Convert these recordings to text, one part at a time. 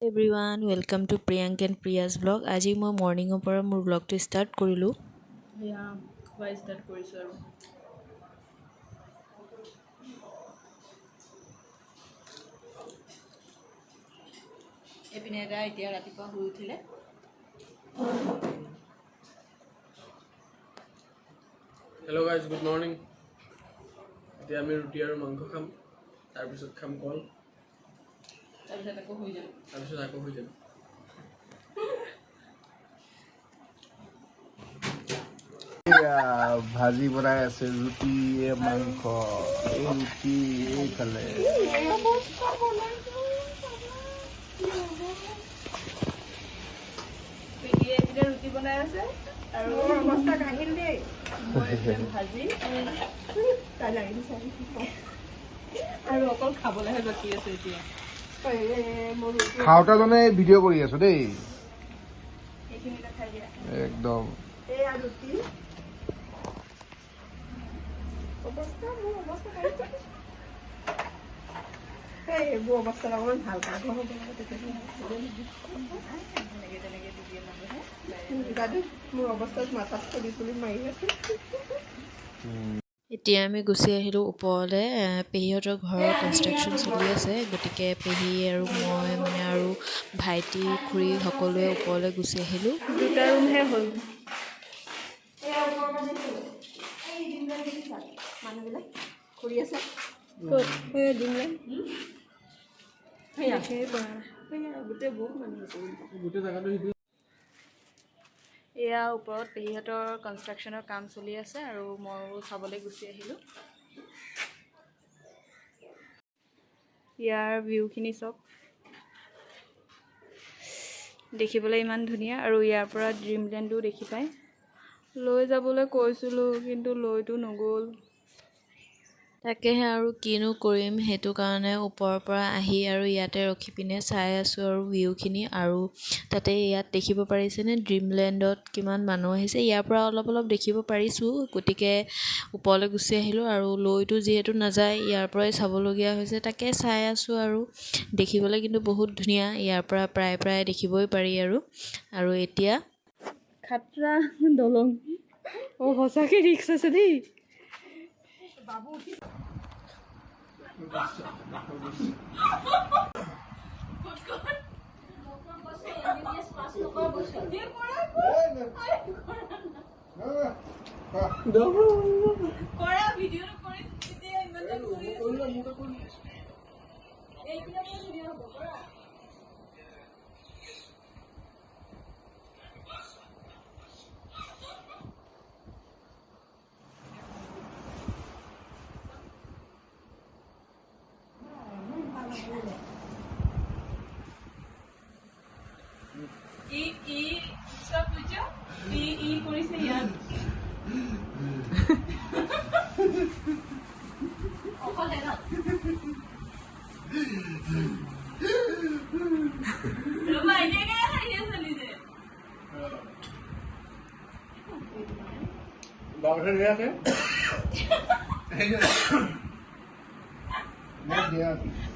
Everyone welcome to Priyank and Priya's blog. আজি মই মৰ্ণিঙৰ পৰা মোৰ ব্লগটো ষ্টাৰ্ট কৰিলোঁ। এয়া খোৱা ষ্টাৰ্ট কৰিছোঁ আৰু এইপিনে এটা এতিয়া ৰাতিপুৱা শুই উঠিলে। Hello' guys, good morning. এতিয়া আমি ৰুটি আৰু মাংস খাম, তাৰপিছত খাম কল, তাৰপিছত আকৌ শুই যাম। ভাজি বনাই আছে, ৰুটি মাংস, এই ৰুটি এইফালে এতিয়া ৰুটি বনাই আছে আৰু অৱস্থা কাহিল দেই। ভাজি আৰু অকল খাবলৈহে বাকী আছে এতিয়া। খাওঁতে মানে ভিডিঅ' কৰি আছো দেই এইখিনিতে খাই দিয়া। একদম এয়া ৰুটি অৱস্থা মোৰ অৱস্থা এইবোৰ অৱস্থাত অকমান ভাল পাওঁ মোৰ অৱস্থাত মাথাত চলি চলি মাৰি আছে। এতিয়া আমি গুচি আহিলোঁ ওপৰলৈ। পেহীহঁতৰ ঘৰৰ কনষ্ট্ৰাকশ্যন চলি আছে, গতিকে পেহী আৰু মই আৰু ভাইটি খুৰী সকলোৱে ওপৰলৈ গুচি আহিলোঁ। দুটা ৰুমহে হ'ল। মানুহবিলাক কৰি আছে এয়া ওপৰত পেহীহঁতৰ কনষ্ট্ৰাকশ্যনৰ কাম চলি আছে আৰু ময়ো চাবলৈ গুচি আহিলোঁ। ইয়াৰ ভিউখিনি চাওক, দেখিবলৈ ইমান ধুনীয়া। আৰু ইয়াৰ পৰা ড্ৰিমলেণ্ডো দেখি পায়। লৈ যাবলৈ কৈছিলোঁ কিন্তু লৈতো নগ'ল। তাকেহে আৰু কিনো কৰিম, সেইটো কাৰণে ওপৰৰ পৰা আহি আৰু ইয়াতে ৰখি পিনে চাই আছোঁ আৰু ভিউখিনি। আৰু তাতে ইয়াত দেখিব পাৰিছেনে ড্ৰিমলেণ্ডত কিমান মানুহ আহিছে, ইয়াৰ পৰা অলপ দেখিব পাৰিছোঁ। গতিকে ওপৰলৈ গুচি আহিলোঁ আৰু লৈতো যিহেতু নাযায়, ইয়াৰ পৰাই চাবলগীয়া হৈছে। তাকে চাই আছোঁ আৰু দেখিবলৈ কিন্তু বহুত ধুনীয়া, ইয়াৰ পৰা প্ৰায় দেখিবই পাৰি। আৰু এতিয়া খাটৰা দলং, সঁচাকৈ ৰিক্স আছে দেই। কৰিছে ইয়াত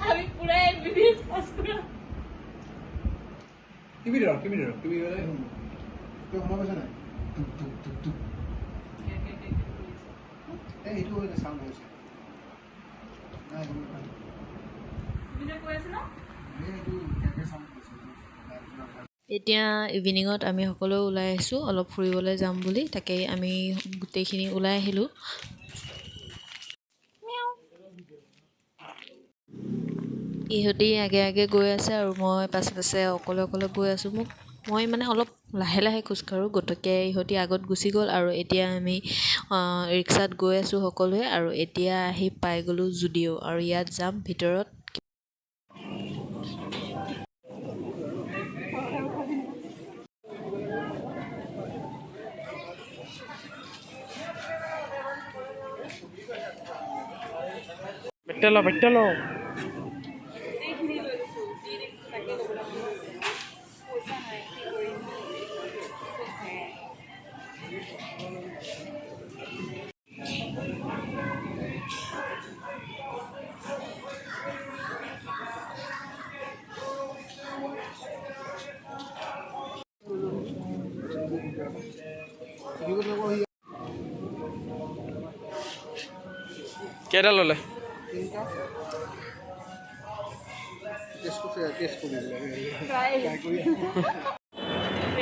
আমি পুৰা MBBS পাছ কৰা। এতিয়া ইভিনিঙত আমি সকলো ওলাই আহিছোঁ অলপ ফুৰিবলৈ যাম বুলি। তাকেই আমি গোটেইখিনি ওলাই আহিলোঁ। ইহঁতি আগে গৈ আছে আৰু মই পাছে অকলে গৈ আছোঁ। মই মানে অলপ লাহে খোজকাঢ়োঁ, গতিকে ইহঁতি আগত গুচি গ'ল। আৰু এতিয়া আমি ৰিক্সাত গৈ আছোঁ সকলোৱে। আৰু এতিয়া আহি পাই গ'লোঁ জুডিঅ', আৰু ইয়াত যাম ভিতৰত। বেটেলো কেইটা ল'লে?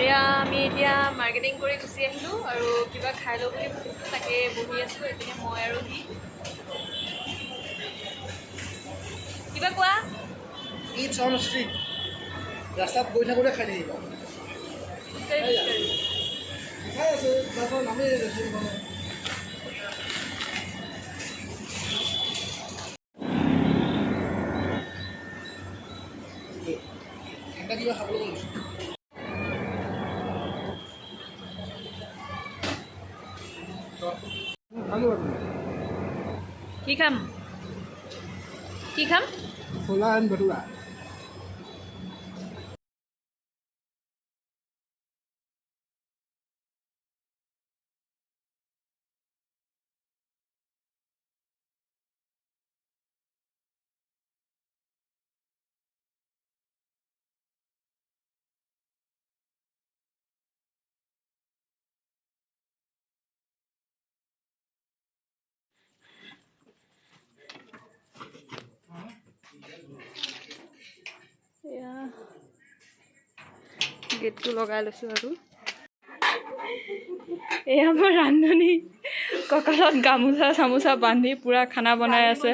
এয়া আমি এতিয়া মাৰ্কেটিং কৰি গুচি আহিলোঁ আৰু কিবা খাই লওঁ বুলি ভাবিছোঁ, তাকে বহি আছোঁ এইপিনে মই আৰু সি। কিবা কোৱা? ইটছ অন ষ্ট্ৰীট ৰাস্তাত গৈ থাকোঁতে খাই থাকিব খাই আছে তাৰপৰা নামেই ৰেষ্টুৰেণ্টখনৰ এটা কিবা খাবলৈ গৈছোঁ খালোঁ আৰু কি খাম? কি খাম? ছোলা এণ্ড ভটুৰা এয়া গেটটো লগাই লৈছোঁ আৰু এয়া মোৰ ৰান্ধনী কঁকালত গামোচা চামোচা বান্ধি পূৰা খানা বনাই আছে।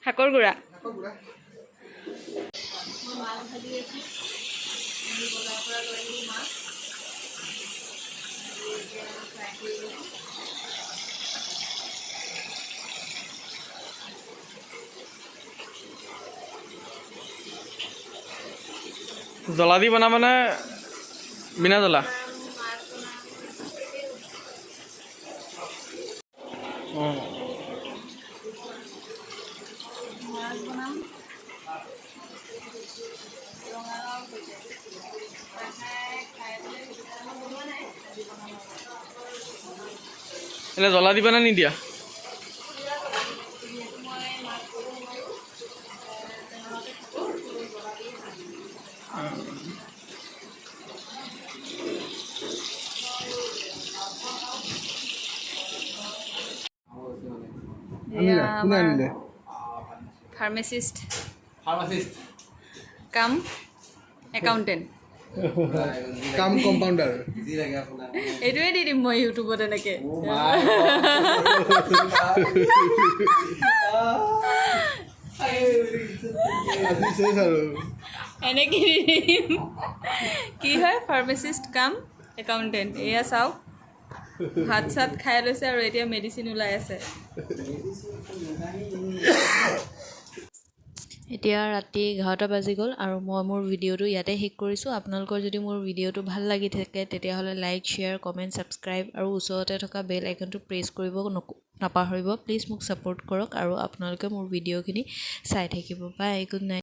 শাকৰ গুড়া জ্বলা দি বনাবানে বিনা জ্বলা? অঁ এনে জ্বলা দিবা নে নিদিয়া? আনিলে কোনে আনিলে ফাৰ্মাচিষ্ট কাম একাউণ্টেণ্ট কাম কম্পাউণ্ডাৰ এইটোৱে দি দিম মই ইউটিউবত এনেকৈ। এনেকৈ দি দিম কি হয় ফাৰ্মাচিষ্ট কাম একাউণ্টেণ্ট। এয়া চাওক ভাত চাত খাই লৈছে আৰু এতিয়া মেডিচিন ওলাই আছে। এতিয়া ৰাতি 11টা বাজি গ'ল আৰু মই মোৰ ভিডিঅ'টো ইয়াতে শেষ কৰিছোঁ। আপোনালোকৰ যদি মোৰ ভিডিঅ'টো ভাল লাগি থাকে তেতিয়াহ'লে লাইক শ্বেয়াৰ কমেণ্ট ছাবস্ক্ৰাইব আৰু ওচৰতে থকা বেল আইকনটো প্ৰেছ কৰিব নাপাহৰিব। প্লিজ মোক ছাপোৰ্ট কৰক আৰু আপোনালোকে মোৰ ভিডিঅ'খিনি চাই থাকিব। বাই, গুড নাইট।